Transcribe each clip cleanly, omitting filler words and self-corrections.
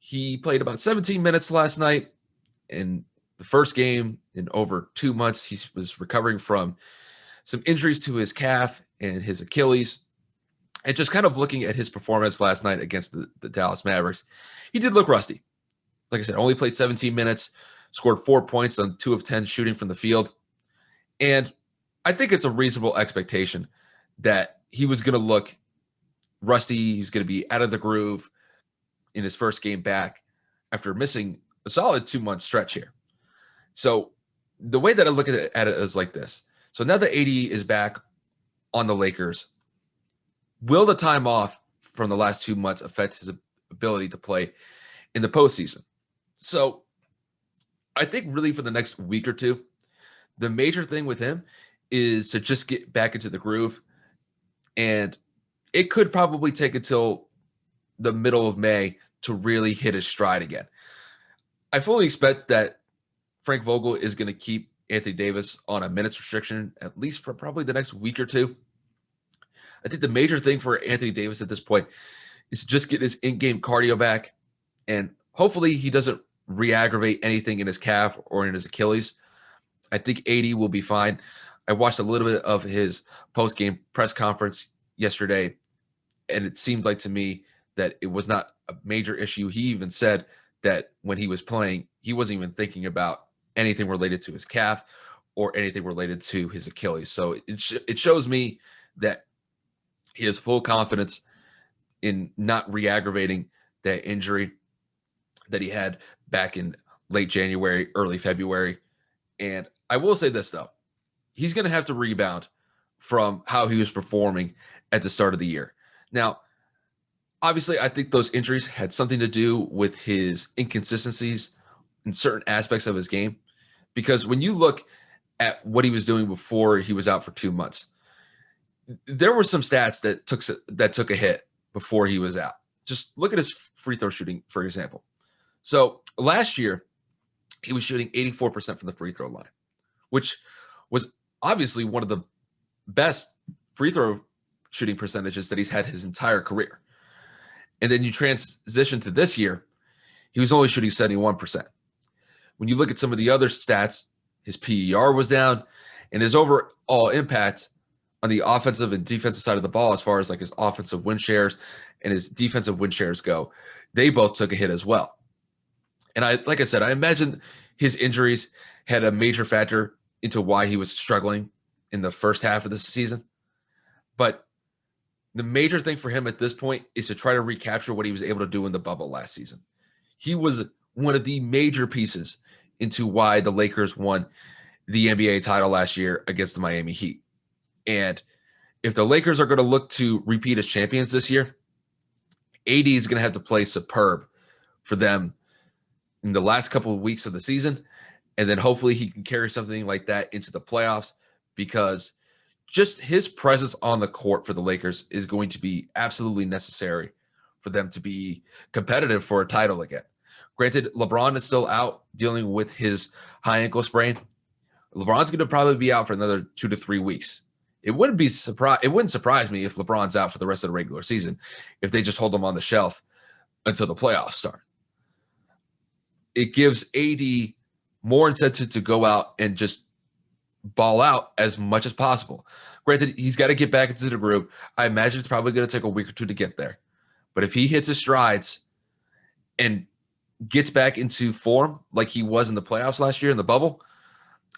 He played about 17 minutes last night in the first game in over 2 months. He was recovering from some injuries to his calf and his Achilles. And just kind of looking at his performance last night against the Dallas Mavericks, he did look rusty. Like I said, only played 17 minutes, scored 4 points on 2 of 10 shooting from the field. And I think it's a reasonable expectation that he was going to look rusty. He was going to be out of the groove in his first game back after missing a solid 2-month stretch here. So the way that I look at it is like this. So now that AD is back on the Lakers, will the time off from the last 2 months affect his ability to play in the postseason? So I think really for the next week or two, the major thing with him is to just get back into the groove. And it could probably take until the middle of May to really hit his stride again. I fully expect that Frank Vogel is going to keep Anthony Davis on a minutes restriction, at least for probably the next week or two. I think the major thing for Anthony Davis at this point is to just get his in-game cardio back. And hopefully he doesn't re-aggravate anything in his calf or in his Achilles. I think AD will be fine. I watched a little bit of his post-game press conference yesterday, and it seemed like to me that it was not a major issue. He even said that when he was playing, he wasn't even thinking about anything related to his calf or anything related to his Achilles. So it shows me that he has full confidence in not re-aggravating that injury that he had back in late January, early February. And I will say this, though. He's going to have to rebound from how he was performing at the start of the year. Now, obviously, I think those injuries had something to do with his inconsistencies in certain aspects of his game. Because when you look at what he was doing before he was out for 2 months, there were some stats that took a hit before he was out. Just look at his free throw shooting, for example. So last year, he was shooting 84% from the free throw line, which was obviously one of the best free throw shooting percentages that he's had his entire career. And then you transition to this year, he was only shooting 71%. When you look at some of the other stats, his PER was down, and his overall impact on the offensive and defensive side of the ball, as far as like his offensive win shares and his defensive win shares go, they both took a hit as well. And like I said, I imagine his injuries had a major factor into why he was struggling in the first half of the season. But the major thing for him at this point is to try to recapture what he was able to do in the bubble last season. He was one of the major pieces into why the Lakers won the NBA title last year against the Miami Heat. And if the Lakers are going to look to repeat as champions this year, AD is going to have to play superb for them in the last couple of weeks of the season. And then hopefully he can carry something like that into the playoffs, because just his presence on the court for the Lakers is going to be absolutely necessary for them to be competitive for a title again. Granted, LeBron is still out dealing with his high ankle sprain. LeBron's going to probably be out for another 2 to 3 weeks. It wouldn't surprise me if LeBron's out for the rest of the regular season, if they just hold him on the shelf until the playoffs start. It gives AD more incentive to go out and just ball out as much as possible. Granted, he's got to get back into the groove. I imagine it's probably going to take a week or two to get there. But if he hits his strides and gets back into form like he was in the playoffs last year in the bubble,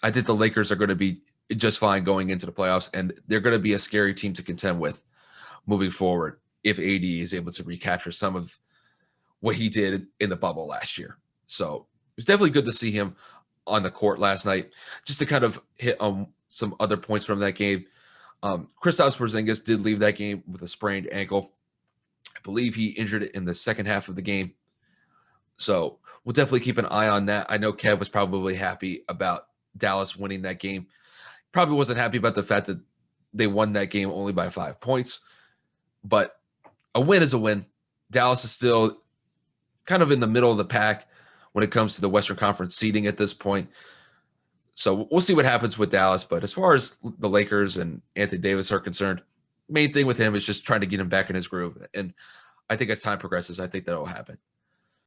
I think the Lakers are going to be just fine going into the playoffs, and they're going to be a scary team to contend with moving forward if AD is able to recapture some of what he did in the bubble last year. So it was definitely good to see him on the court last night. Just to kind of hit on some other points from that game, Kristaps Porzingis did leave that game with a sprained ankle. I believe he injured it in the second half of the game. So we'll definitely keep an eye on that. I know Kev was probably happy about Dallas winning that game. Probably wasn't happy about the fact that they won that game only by 5 points. But a win is a win. Dallas is still kind of in the middle of the pack when it comes to the Western Conference seeding at this point. So we'll see what happens with Dallas. But as far as the Lakers and Anthony Davis are concerned, main thing with him is just trying to get him back in his groove. And I think as time progresses, I think that will happen.